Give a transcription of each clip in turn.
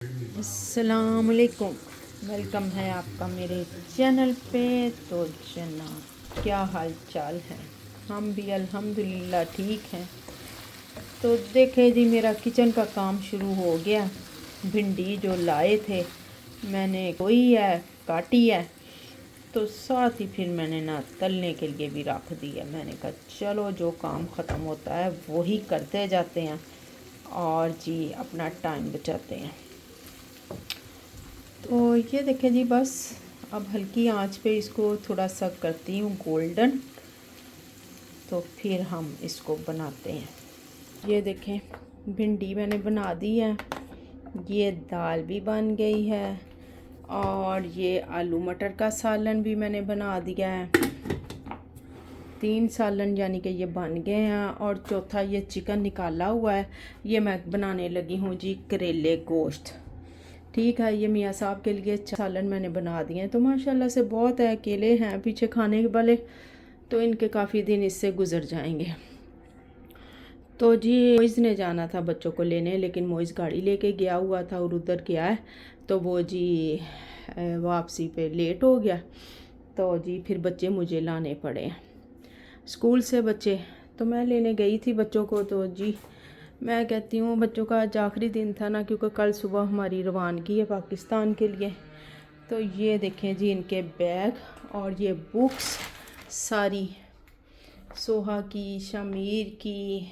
अस्सलामुअलैकुम। वेलकम है आपका मेरे चैनल पे। तो जनाब, क्या हाल चाल है? हम भी अल्हम्दुलिल्लाह ठीक हैं। तो देखे जी, मेरा किचन का काम शुरू हो गया। भिंडी जो लाए थे मैंने कोई है, काटी है, तो साथ ही फिर मैंने ना तलने के लिए भी रख दी है। मैंने कहा चलो जो काम ख़त्म होता है वही करते जाते हैं और जी अपना टाइम बचाते हैं। तो ये देखें जी, बस अब हल्की आंच पे इसको थोड़ा सा करती हूँ गोल्डन, तो फिर हम इसको बनाते हैं। ये देखें, भिंडी मैंने बना दी है, ये दाल भी बन गई है और ये आलू मटर का सालन भी मैंने बना दिया है। 3 सालन यानी कि ये बन गए हैं। और चौथा ये चिकन निकाला हुआ है, ये मैं बनाने लगी हूँ जी करेले गोश्त। ठीक है, ये मियाँ साहब के लिए सालन मैंने बना दिए हैं। तो माशाल्लाह से बहुत है, अकेले हैं पीछे खाने वाले, तो इनके काफ़ी दिन इससे गुज़र जाएंगे। तो जी मोइज़ ने जाना था बच्चों को लेने, लेकिन मोइज़ गाड़ी लेके गया हुआ था और उधर गया है, तो वो जी वापसी पे लेट हो गया। तो जी फिर बच्चे मुझे लाने पड़े स्कूल से बच्चे। तो मैं लेने गई थी बच्चों को। तो जी मैं कहती हूँ बच्चों का आज आखिरी दिन था ना, क्योंकि कल सुबह हमारी रवानगी है पाकिस्तान के लिए। तो ये देखें जी इनके बैग और ये बुक्स सारी, सोहा की, शमीर की,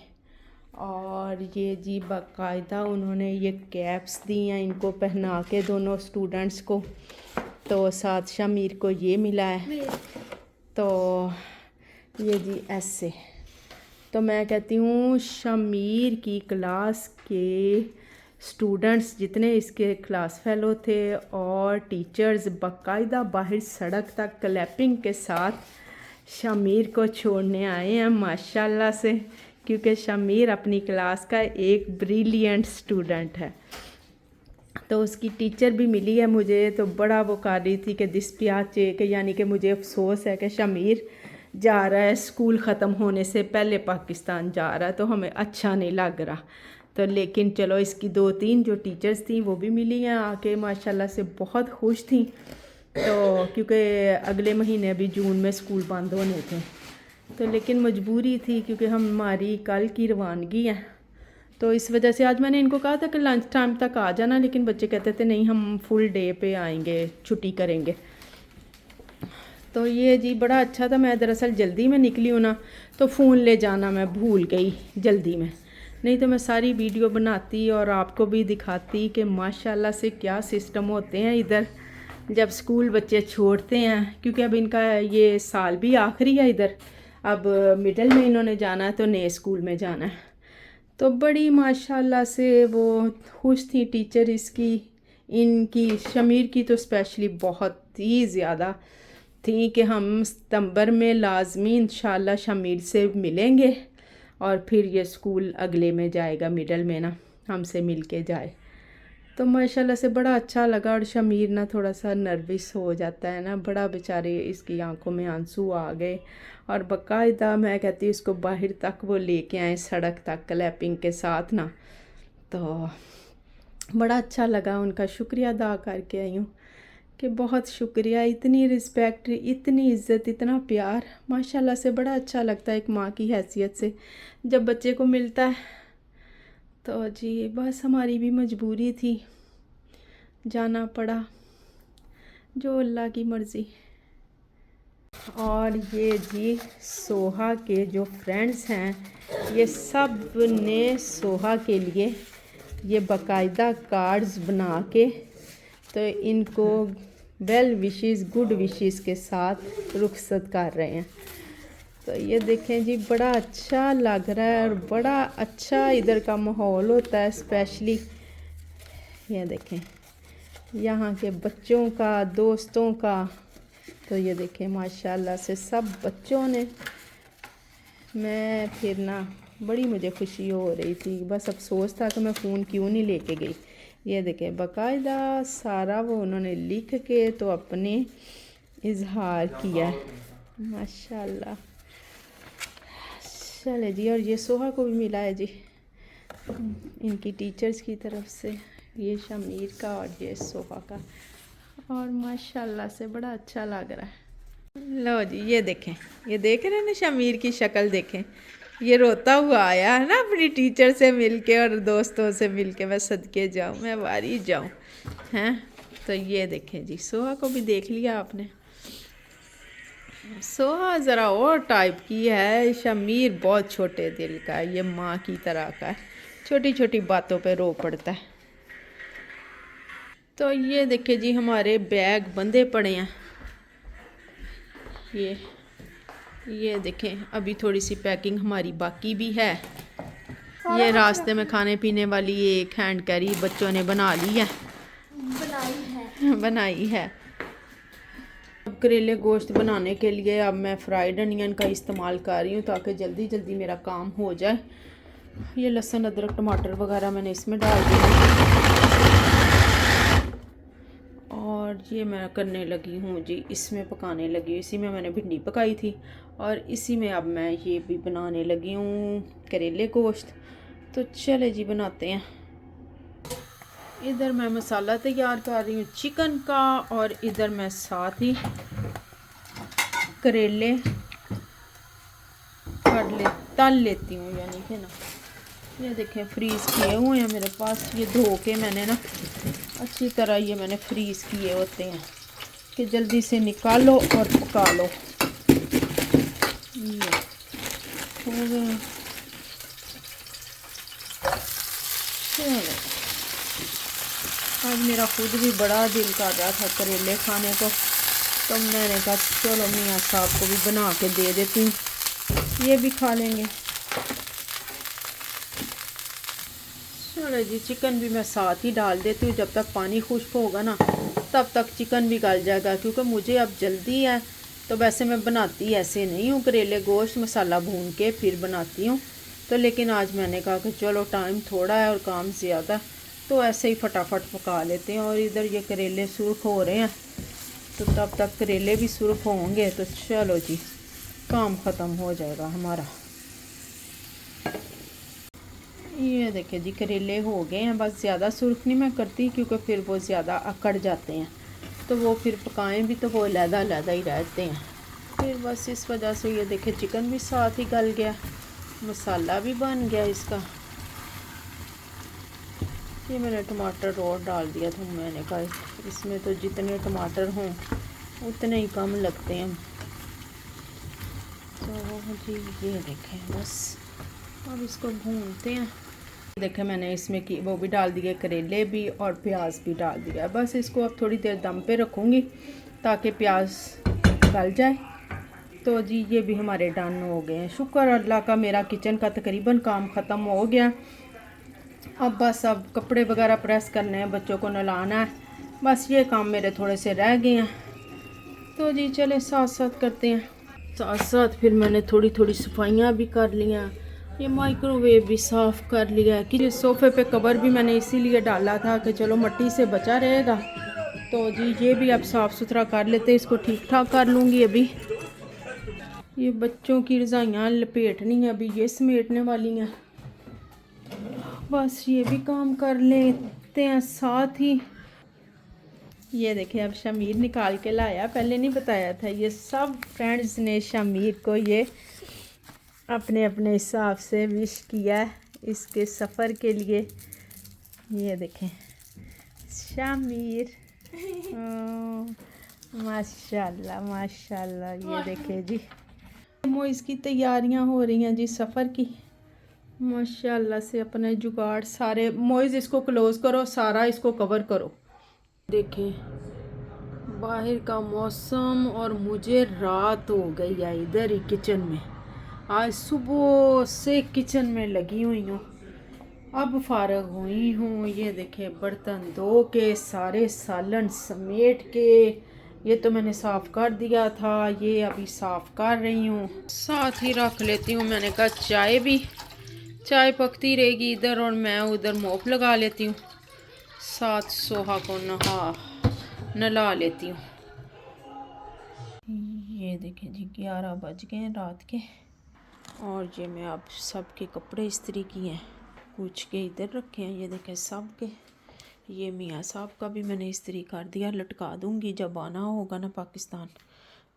और ये जी बाकायदा उन्होंने ये कैप्स दी हैं इनको पहना के दोनों स्टूडेंट्स को। तो साथ शमीर को ये मिला है। तो ये जी ऐसे, तो मैं कहती हूँ शमीर की क्लास के स्टूडेंट्स जितने इसके क्लास फेलो थे और टीचर्स बाकायदा बाहर सड़क तक क्लैपिंग के साथ शमीर को छोड़ने आए हैं माशाल्लाह से, क्योंकि शमीर अपनी क्लास का एक ब्रिलियंट स्टूडेंट है। तो उसकी टीचर भी मिली है मुझे, तो बड़ा वो कर रही थी कि दिस्पियाचे के, यानी कि मुझे अफसोस है कि शमीर जा रहा है स्कूल ख़त्म होने से पहले पाकिस्तान जा रहा है, तो हमें अच्छा नहीं लग रहा। तो लेकिन चलो, इसकी 2-3 जो टीचर्स थी वो भी मिली हैं आके, माशाल्लाह से बहुत खुश थी। तो क्योंकि अगले महीने अभी जून में स्कूल बंद होने थे, तो लेकिन मजबूरी थी क्योंकि हमारी कल की रवानगी है। तो इस वजह से आज मैंने इनको कहा था कि लंच टाइम तक आ जाना, लेकिन बच्चे कहते थे नहीं हम फुल डे पे आएंगे, छुट्टी करेंगे। तो ये जी बड़ा अच्छा था। मैं दरअसल जल्दी में निकली हूँ ना, तो फ़ोन ले जाना मैं भूल गई जल्दी में, नहीं तो मैं सारी वीडियो बनाती और आपको भी दिखाती कि माशाल्लाह से क्या सिस्टम होते हैं इधर जब स्कूल बच्चे छोड़ते हैं। क्योंकि अब इनका ये साल भी आखिरी है इधर, अब मिडिल में इन्होंने जाना है, तो नए स्कूल में जाना है। तो बड़ी माशाल्लाह से वो खुश थी टीचर इसकी, इनकी शमीर की तो स्पेशली बहुत ही ज़्यादा थी कि हम सितंबर में लाजमी इंशाल्लाह शमीर से मिलेंगे और फिर ये स्कूल अगले में जाएगा, मिडल में ना हमसे मिल के जाए। तो माशाल्लाह से बड़ा अच्छा लगा। और शमीर ना थोड़ा सा नर्वस हो जाता है ना, बड़ा बेचारे इसकी आंखों में आंसू आ गए। और बाकायदा मैं कहती हूँ इसको बाहर तक वो लेके आए सड़क तक क्लैपिंग के साथ ना, तो बड़ा अच्छा लगा। उनका शुक्रिया अदा करके आई हूँ कि बहुत शुक्रिया, इतनी रिस्पेक्ट, इतनी इज़्ज़त, इतना प्यार, माशाल्लाह से बड़ा अच्छा लगता है एक माँ की हैसियत से जब बच्चे को मिलता है। तो जी बस हमारी भी मजबूरी थी, जाना पड़ा, जो अल्लाह की मर्ज़ी। और ये जी सोहा के जो फ्रेंड्स हैं, ये सब ने सोहा के लिए ये बाकायदा कार्ड्स बना के, तो इनको वेल विशेस, गुड विशेस के साथ रुखसत कर रहे हैं। तो ये देखें जी बड़ा अच्छा लग रहा है और बड़ा अच्छा इधर का माहौल होता है। स्पेशली ये देखें यहाँ के बच्चों का, दोस्तों का। तो ये देखें माशाल्लाह से सब बच्चों ने, मैं फिर ना बड़ी मुझे खुशी हो रही थी, बस अफसोस था कि मैं फ़ोन क्यों नहीं लेके गई। ये देखें बाकायदा सारा वो उन्होंने लिख के तो अपने इजहार किया माशाल्लाह। चले जी, और ये सोहा को भी मिला है जी इनकी टीचर्स की तरफ से, ये शमीर का और ये सोफ़ा का, और माशाल्लाह से बड़ा अच्छा लग रहा है। लो जी ये देखें, ये देख रहे हैं ना शमीर की शक्ल देखें, ये रोता हुआ आया है ना अपनी टीचर से मिलके और दोस्तों से मिलके। मैं सदके जाऊँ, मैं वारी जाऊँ हैं। तो ये देखें जी, सोहा को भी देख लिया आपने। सोहा ज़रा और टाइप की है, शमीर बहुत छोटे दिल का है, ये माँ की तरह का है, छोटी छोटी बातों पे रो पड़ता है। तो ये देखिए जी, हमारे बैग बंधे पड़े हैं। ये देखें, अभी थोड़ी सी पैकिंग हमारी बाकी भी है। ये रास्ते में खाने पीने वाली एक हैंड कैरी बच्चों ने बना ली है, बनाई है। अब करेले गोश्त बनाने के लिए अब मैं फ्राइड अनियन का इस्तेमाल कर रही हूँ ताकि जल्दी जल्दी मेरा काम हो जाए। ये लहसुन अदरक टमाटर वगैरह मैंने इसमें डाल दिया और ये मैं करने लगी हूँ जी, इसमें पकाने लगी हूँ। इसी में मैंने भिंडी पकाई थी और इसी में अब मैं ये भी बनाने लगी हूँ करेले गोश्त। तो चले जी बनाते हैं। इधर मैं मसाला तैयार कर रही हूँ चिकन का और इधर मैं साथ ही करेले तल लेती हूँ, यानी कि ना ये देखें फ्रीज़ किए हुए हैं मेरे पास। ये धो के मैंने ना अच्छी तरह ये मैंने फ्रीज़ किए होते हैं कि जल्दी से निकालो और पका लो। ये हो गए। चलो, आज मेरा खुद भी बड़ा दिल कर रहा था करेले खाने को, तो मैंने कहा चलो मियाँ साहब को भी बना के दे देती हूँ, ये भी खा लेंगे। चलो जी, चिकन भी मैं साथ ही डाल देती हूँ। जब तक पानी खुश्क होगा ना तब तक चिकन भी गल जाएगा, क्योंकि मुझे अब जल्दी है। तो वैसे मैं बनाती ऐसे नहीं हूँ, करेले गोश्त मसाला भून के फिर बनाती हूँ। तो लेकिन आज मैंने कहा कि चलो टाइम थोड़ा है और काम ज़्यादा, तो ऐसे ही फटाफट पका लेते हैं। और इधर ये करेले सुर्ख हो रहे हैं, तो तब तक करेले भी सुर्ख होंगे तो चलो जी काम ख़त्म हो जाएगा हमारा। ये देखिए जी, करेले हो गए हैं। बस ज़्यादा सुर्ख नहीं मैं करती, क्योंकि फिर वो ज़्यादा अकड़ जाते हैं, तो वो फिर पकाएं भी तो वो लहदा ही रहते हैं। फिर बस इस वजह से ये देखिए चिकन भी साथ ही गल गया, मसाला भी बन गया इसका। ये मैंने टमाटर और डाल दिया था, मैंने कहा इसमें तो जितने टमाटर हों उतने ही कम लगते हैं। तो जी ये देखें, बस अब इसको भूनते हैं। देखें मैंने इसमें की वो भी डाल दिए, करेले भी और प्याज भी डाल दिया। बस इसको अब थोड़ी देर दम पे रखूँगी ताकि प्याज गल जाए। तो जी ये भी हमारे डन हो गए हैं। शुक्र अल्लाह का, मेरा किचन का तकरीबन काम ख़त्म हो गया। अब बस अब कपड़े वगैरह प्रेस करने हैं, बच्चों को नहलाना है, बस ये काम मेरे थोड़े से रह गए हैं। तो जी चले साथ साथ करते हैं। साथ साथ फिर मैंने थोड़ी थोड़ी सफाइयाँ भी कर लिया। ये माइक्रोवेव भी साफ़ कर लिया है कि सोफ़े पे कवर भी मैंने इसीलिए डाला था कि चलो मिट्टी से बचा रहेगा। तो जी ये भी अब साफ़ सुथरा कर लेते हैं, इसको ठीक ठाक कर लूँगी। अभी ये बच्चों की रज़ाइयाँ लपेटनी है, अभी ये समेटने वाली हैं। बस ये भी काम कर लेते हैं साथ ही। ये देखिए अब शमीर निकाल के लाया, पहले नहीं बताया था। ये सब फ्रेंड्स ने शमीर को ये अपने अपने हिसाब से विश किया इसके सफ़र के लिए। ये देखें शमीर, माशाल्लाह माशाल्लाह। ये देखें जी, मोइज़ की तैयारियां हो रही हैं जी सफ़र की, माशाल्लाह से। अपने जुगाड़ सारे, मोइज़ इसको क्लोज़ करो, सारा इसको कवर करो। देखें बाहर का मौसम, और मुझे रात हो गई है इधर ही किचन में। आज सुबह से किचन में लगी हुई हूँ, अब फारग हुई हूँ। ये देखे बर्तन धो के सारे सालन समेट के, ये तो मैंने साफ़ कर दिया था, ये अभी साफ़ कर रही हूँ। साथ ही रख लेती हूँ, मैंने कहा चाय पकती रहेगी इधर और मैं उधर मोप लगा लेती हूँ, साथ सोहा को नला लेती हूँ। ये देखें जी 11 बज गए हैं रात के, और ये मैं अब सब के कपड़े इस्त्री किए हैं, कुछ के इधर रखे हैं। ये देखें सब के ये मियाँ साहब का भी मैंने इस्त्री कर दिया, लटका दूँगी, जब आना होगा ना पाकिस्तान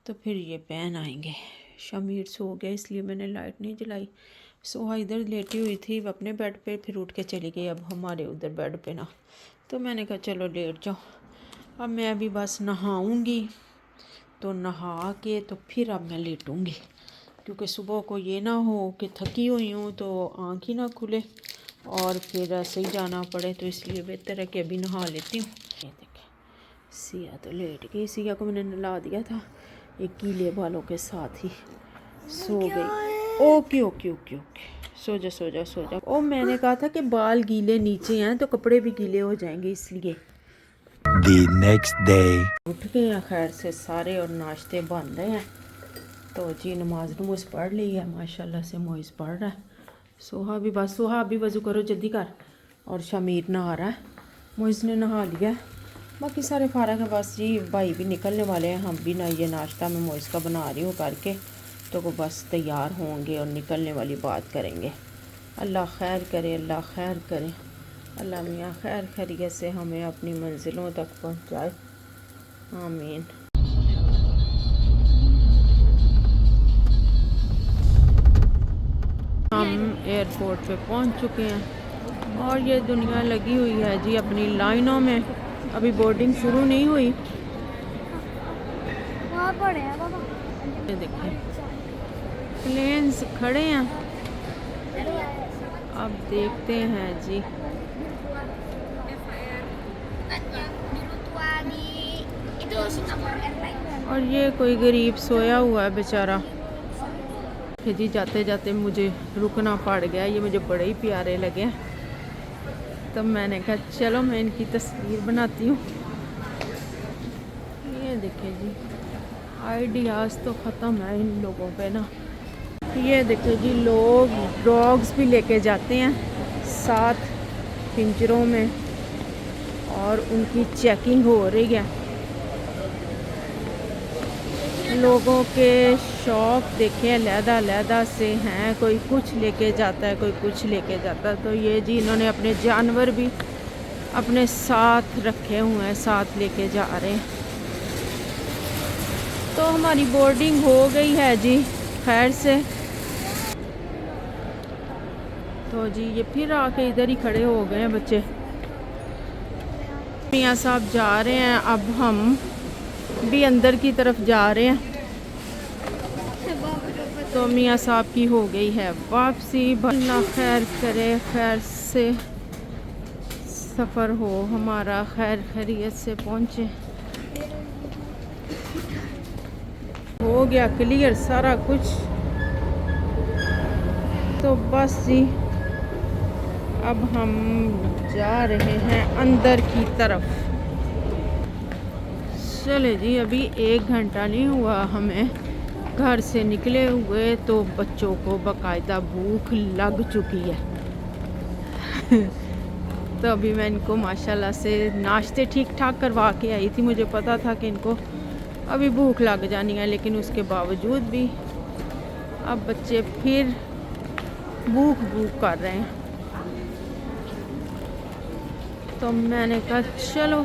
तो फिर ये पहन आएंगे। शमीर सो गया इसलिए मैंने लाइट नहीं जलाई। सोहा इधर लेटी हुई थी अपने बेड पे, फिर उठ के चली गई अब हमारे उधर बेड पे ना, तो मैंने कहा चलो लेट जाओ। अब मैं अभी बस नहाऊंगी, तो नहा के तो फिर अब मैं लेटूंगी, क्योंकि सुबह को ये ना हो कि थकी हुई हूँ तो आँख ही ना खुले और फिर ऐसे ही जाना पड़े, तो इसलिए बेहतर है कि अभी नहा लेती हूँ। ये देखें सिया तो लेट गई, सिया को मैंने नला दिया था, एक गीले बालों के साथ ही सो गई। ओके ओके ओके ओके, सो जा सो जा सो जा। ओ मैंने कहा था कि बाल गीले नीचे हैं तो कपड़े भी गीले हो जाएंगे, इसलिए। The next day. उठ गए हैं खैर से सारे और नाश्ते बन रहे हैं। तो जी नमाज नमूज पढ़ ली है माशाल्लाह से, मोइज़ पढ़ रहा है, सोहा भी बस, सोहा अभी वज़ू करो जल्दी कर, और शमीर नहा रहा है, मोइज़ ने नहा लिया, बाकी सारे फारग है बस जी। भाई भी निकलने वाले हैं, हम भी ना ये नाश्ता मैं मोइज़ का बना रही हूँ करके, तो वो बस तैयार होंगे और निकलने वाली बात करेंगे। अल्लाह खैर करे, अल्लाह खैर करे, अल्लाह मियाँ खैर खैरियत से हमें अपनी मंजिलों तक पहुँचाए, आमीन। हम एयरपोर्ट पे पहुंच चुके हैं और ये दुनिया लगी हुई है जी अपनी लाइनों में, अभी बोर्डिंग शुरू नहीं हुई। ये देखें प्लेन्स खड़े हैं, अब देखते हैं जी। और ये कोई गरीब सोया हुआ है बेचारा, फिर जी जाते जाते मुझे रुकना पड़ गया, ये मुझे बड़े ही प्यारे लगे, तब मैंने कहा चलो मैं इनकी तस्वीर बनाती हूँ। ये देखिए जी आइडियाज़ तो ख़त्म है इन लोगों पे ना। ये देखिए जी लोग डॉग्स भी लेके जाते हैं साथ पिंजरों में और उनकी चेकिंग हो रही है। लोगों के शौक़ देखें अलहदा से हैं, कोई कुछ लेके जाता है, कोई कुछ लेके जाता है। तो ये जी इन्होंने अपने जानवर भी अपने साथ रखे हुए हैं, साथ लेके जा रहे हैं। तो हमारी बोर्डिंग हो गई है जी खैर से। तो जी ये फिर आके इधर ही खड़े हो गए हैं बच्चे। मियाँ साहब जा रहे हैं, अब हम भी अंदर की तरफ जा रहे हैं। तो मियाँ साहब की हो गई है वापसी, अल्लाह खैर करे, खैर से सफ़र हो हमारा, खैर खैरियत से पहुँचे। हो गया क्लियर सारा कुछ, तो बस जी अब हम जा रहे हैं अंदर की तरफ। चले जी अभी 1 घंटा नहीं हुआ हमें घर से निकले हुए, तो बच्चों को बाकायदा भूख लग चुकी है। तो अभी मैं इनको माशाल्लाह से नाश्ते ठीक ठाक करवा के आई थी, मुझे पता था कि इनको अभी भूख लग जानी है, लेकिन उसके बावजूद भी अब बच्चे फिर भूख कर रहे हैं। तो मैंने कहा चलो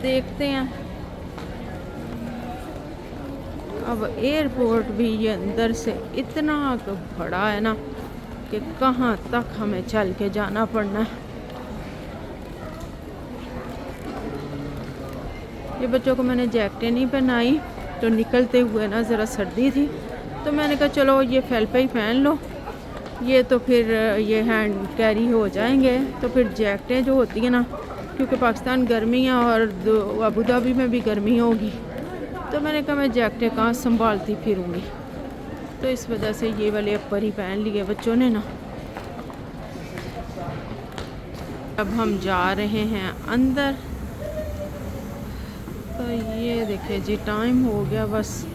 देखते हैं। अब एयरपोर्ट भी ये अंदर से इतना बड़ा है ना कि कहाँ तक हमें चल के जाना पड़ना है। ये बच्चों को मैंने जैकेटें नहीं पहनाई, तो निकलते हुए ना ज़रा सर्दी थी, तो मैंने कहा चलो ये फैल्पे ही पहन लो, ये तो फिर ये हैंड कैरी हो जाएंगे। तो फिर जैकेटें जो होती है ना, क्योंकि पाकिस्तान गर्मी है और अबू धाबी में भी गर्मी होगी, तो मैंने कहा मैं जैकेटें कहाँ संभालती फिरूँगी, तो इस वजह से ये वाले अपर ही पहन लिए बच्चों ने ना। अब हम जा रहे हैं अंदर। तो ये देखिए जी टाइम हो गया बस,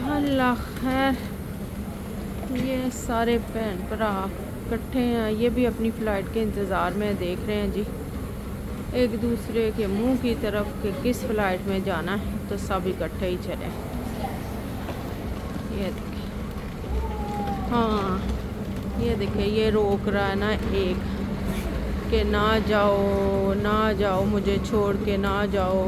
अल्लाह खैर। ये सारे बहन भरा इकट्ठे हैं, ये भी अपनी फ़्लाइट के इंतज़ार में देख रहे हैं जी एक दूसरे के मुंह की तरफ कि किस फ़्लाइट में जाना है, तो सब इकट्ठे ही चले। ये देखिए, हाँ ये देखिए ये रोक रहा है ना एक के ना जाओ, ना जाओ, मुझे छोड़ के ना जाओ।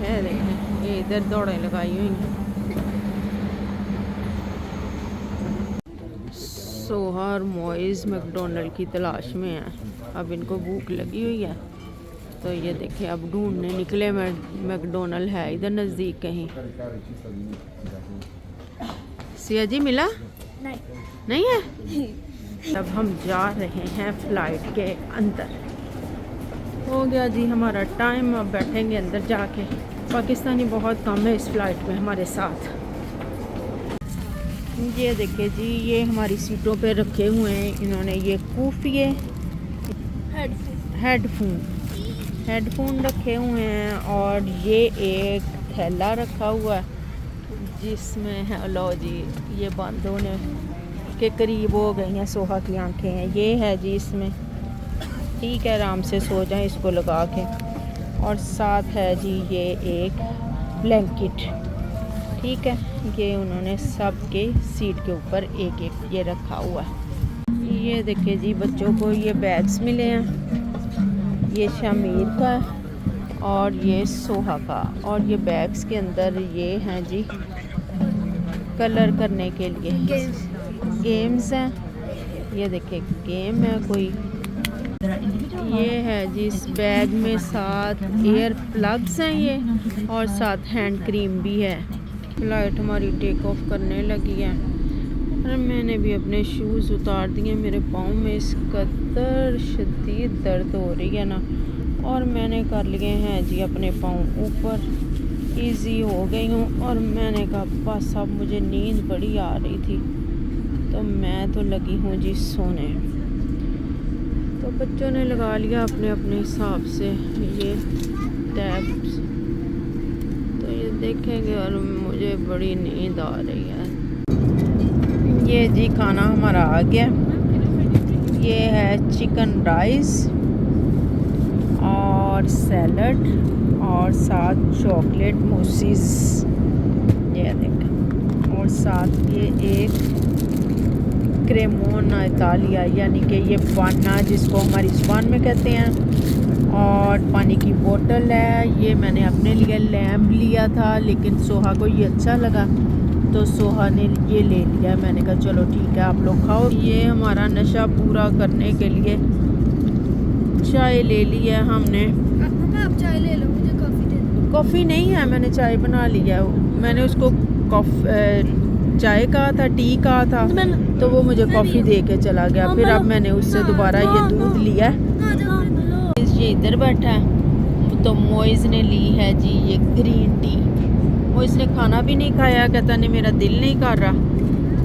है देखें, ये इधर दौड़ें लगाई हुई हैं। सोहा और मोइज़ मैकडोनल्ड की तलाश में हैं। अब इनको भूख लगी हुई है, तो ये देखें अब ढूंढने निकले। मैकडोनल्ड है इधर नज़दीक कहीं। सिया जी मिला? नहीं है। अब हम जा रहे हैं फ़्लाइट के अंदर। हो गया जी हमारा टाइम, अब बैठेंगे अंदर जाके। पाकिस्तानी बहुत कम है इस फ़्लाइट में हमारे साथ। ये देखिए जी, ये हमारी सीटों पे रखे हुए हैं इन्होंने ये कुफिए, हेडफोन रखे हुए हैं, और ये एक थैला रखा हुआ है जिसमें है। लो जी, ये बंद होने के करीब हो गई हैं सोहा की आंखें हैं। ये है जी इसमें, ठीक है, आराम से सो जाएं इसको लगा के। और साथ है जी ये एक ब्लैंकेट, ठीक है। ये उन्होंने सब के सीट के ऊपर एक एक ये रखा हुआ है। ये देखिए जी, बच्चों को ये बैग्स मिले हैं, ये शमीर का और ये सोहा का। और ये बैग्स के अंदर ये हैं जी कलर करने के लिए गेम्स हैं। ये देखिए गेम है कोई। ये है जी इस बैग में 7 एयर प्लग्स हैं ये, और साथ हैंड क्रीम भी है। फ्लाइट हमारी टेक ऑफ करने लगी है। और मैंने भी अपने शूज़ उतार दिए, मेरे पाँव में इस कदर शदीद दर्द हो रही है ना। और मैंने कर लिए हैं जी अपने पाँव ऊपर, इजी हो गई हूँ। और मैंने कहा बस अब मुझे नींद बड़ी आ रही थी, तो मैं तो लगी हूँ जी सोने। तो बच्चों ने लगा लिया अपने अपने हिसाब से ये टैब्स, तो ये देखेंगे। और मुझे बड़ी नींद आ रही है। ये जी खाना हमारा आ गया। ये है चिकन राइस और सैलड और साथ चॉकलेट मूसीज, ये देखें। और साथ ये एक क्रेमोना इतालिया, यानी कि ये पाना जिसको हमारी ज़ुबान में कहते हैं। और पानी की बोतल है। ये मैंने अपने लिए लैम्प लिया था, लेकिन सोहा को ये अच्छा लगा तो सोहा ने ये ले लिया। मैंने कहा चलो ठीक है आप लोग खाओ। ये हमारा नशा पूरा करने के लिए चाय ले ली है हमने। आप चाय ले लो, मुझे कॉफ़ी दे दो। कॉफ़ी नहीं है, मैंने चाय बना लिया। मैंने उसको चाय कहा था, टी कहा था, तो वो मुझे कॉफ़ी दे के चला गया। फिर अब मैंने उससे दोबारा ये दूध लिया। ये इधर बैठा है, तो मोइज़ ने ली है जी ये ग्रीन टी। मोइज़ ने खाना भी नहीं खाया, कहता नहीं मेरा दिल नहीं कर रहा,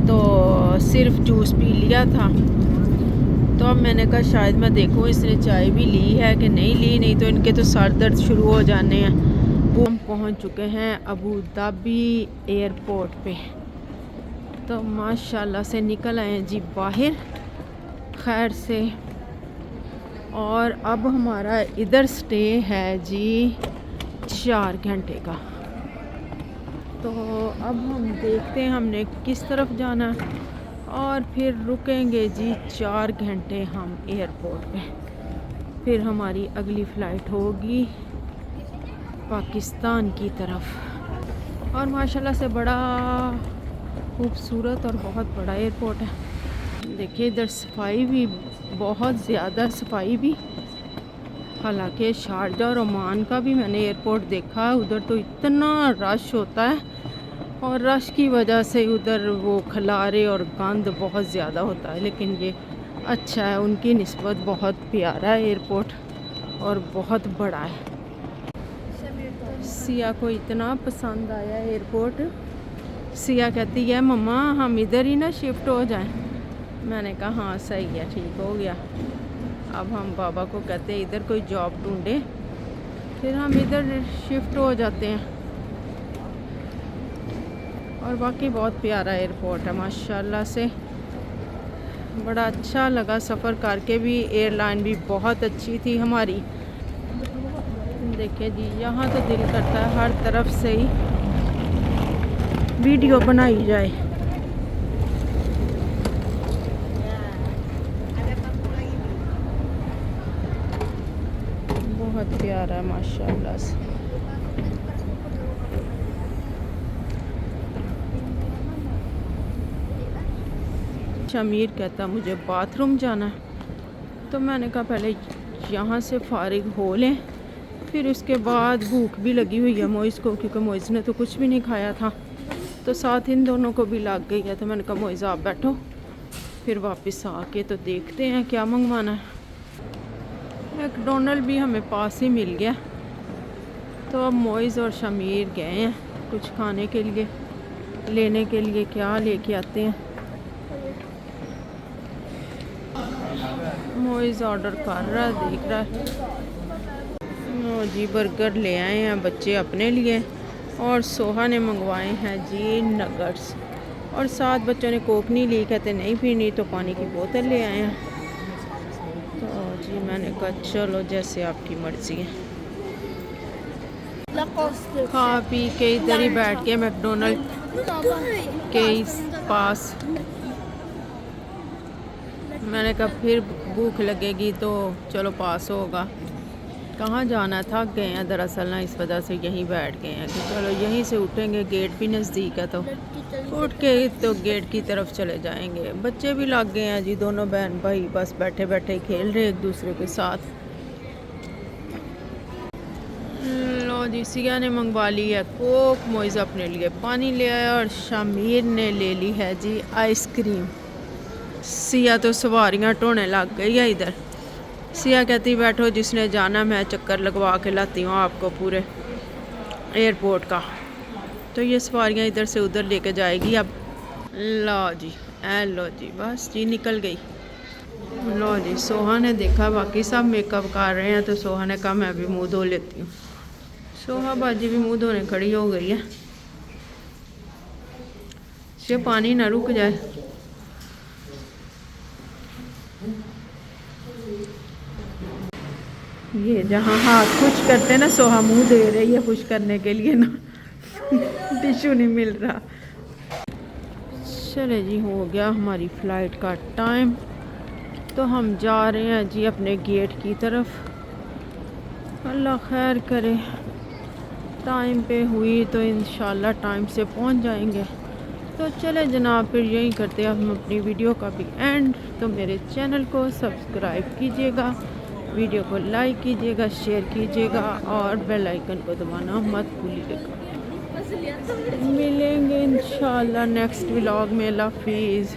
तो सिर्फ जूस पी लिया था। तो अब मैंने कहा शायद मैं देखूँ इसने चाय भी ली है कि नहीं ली, नहीं तो इनके तो सर दर्द शुरू हो जाने हैं। वो हम पहुँच चुके हैं अबू धाबी एयरपोर्ट पे। तो माशाल्लाह से निकल आए हैं जी बाहर खैर से। और अब हमारा इधर स्टे है जी 4 घंटे का। तो अब हम देखते हैं हमने किस तरफ जाना, और फिर रुकेंगे जी 4 घंटे हम एयरपोर्ट पे। फिर हमारी अगली फ़्लाइट होगी पाकिस्तान की तरफ। और माशाल्लाह से बड़ा खूबसूरत और बहुत बड़ा एयरपोर्ट है। देखिए इधर सफाई भी बहुत ज़्यादा, सफाई भी। हालांकि शारजा और ओमान का भी मैंने एयरपोर्ट देखा, उधर तो इतना रश होता है, और रश की वजह से उधर वो खलारे और गंद बहुत ज़्यादा होता है। लेकिन ये अच्छा है, उनकी निस्बत बहुत प्यारा है एयरपोर्ट और बहुत बड़ा है। सिया को इतना पसंद आया एयरपोर्ट। सिया कहती है मम्मा हम इधर ही ना शिफ्ट हो जाएं। मैंने कहा हाँ सही है, ठीक हो गया। अब हम बाबा को कहते हैं इधर कोई जॉब ढूंढे, फिर हम इधर शिफ्ट हो जाते हैं। और बाकी बहुत प्यारा एयरपोर्ट है माशाल्लाह से, बड़ा अच्छा लगा सफ़र करके भी। एयरलाइन भी बहुत अच्छी थी हमारी। देखिए जी यहाँ तो दिल करता है हर तरफ से ही वीडियो बनाई जाए। बहुत प्यारा है माशाल्लाह से। शमीर कहता मुझे बाथरूम जाना है, तो मैंने कहा पहले यहाँ से फारिग हो लें, फिर उसके बाद भूख भी लगी हुई है मोइज़ को, क्योंकि मोइज़ ने तो कुछ भी नहीं खाया था, तो साथ इन दोनों को भी लग गई है। तो मैंने कहा मोइज़ आप बैठो, फिर वापस आके तो देखते हैं क्या मंगवाना है। मैकडोनल्ड भी हमें पास ही मिल गया, तो अब मोइज़ और शमीर गए हैं कुछ खाने के लिए, लेने के लिए। क्या लेके आते हैं? मोइज़ ऑर्डर कर रहा है, देख रहा है। ओ जी बर्गर ले आए हैं बच्चे अपने लिए, और सोहा ने मंगवाए हैं जी नगट्स, और साथ बच्चों ने कोक नहीं ली, कहते नहीं पीनी, तो पानी की बोतल ले आए हैं। तो जी मैंने कहा चलो जैसे आपकी मर्ज़ी है। खा पी के इधर ही बैठ के मैकडोनल्ड के पास, मैंने कहा फिर भूख लगेगी तो चलो पास होगा। कहाँ जाना, थक गए हैं दरअसल ना, इस वजह से यहीं बैठ गए हैं कि चलो यहीं से उठेंगे, गेट भी नज़दीक है, तो उठ के तो गेट की तरफ चले जाएंगे। बच्चे भी लग गए हैं जी, दोनों बहन भाई बस बैठे बैठे खेल रहे एक दूसरे के साथ। लो जी सिया ने मंगवा ली है कोक, मोइज़ अपने लिए पानी ले आया, और शमीर ने ले ली है जी आइसक्रीम। सिया तो सवारियाँ ढोने लग गई है इधर। सिया कहती बैठो, जिसने जाना मैं चक्कर लगवा के लाती हूँ आपको पूरे एयरपोर्ट का। तो ये सवारियाँ इधर से उधर लेके जाएगी अब। लो जी लो जी, बस जी निकल गई। लो जी सोहा ने देखा बाकी सब मेकअप कर रहे हैं, तो सोहा ने कहा मैं भी मुँह धो लेती हूँ। सोहा बाजी भी मुँह धोने खड़ी हो गई है। से पानी ना रुक जाए। ये जहाँ हाथ खुश करते ना, सोहा मुंह दे रही है खुश करने के लिए ना, टिश्यू नहीं मिल रहा। चले जी हो गया हमारी फ़्लाइट का टाइम, तो हम जा रहे हैं जी अपने गेट की तरफ। अल्लाह खैर करे, टाइम पे हुई तो इंशाल्लाह टाइम से पहुंच जाएंगे। तो चले जनाब, फिर यही करते हैं हम अपनी वीडियो का भी एंड। तो मेरे चैनल को सब्सक्राइब कीजिएगा, वीडियो को लाइक कीजिएगा, शेयर कीजिएगा, और बेल आइकन को दबाना मत भूलिएगा। मिलेंगे इंशाल्लाह नेक्स्ट व्लॉग में। अल्लाह हाफिज़।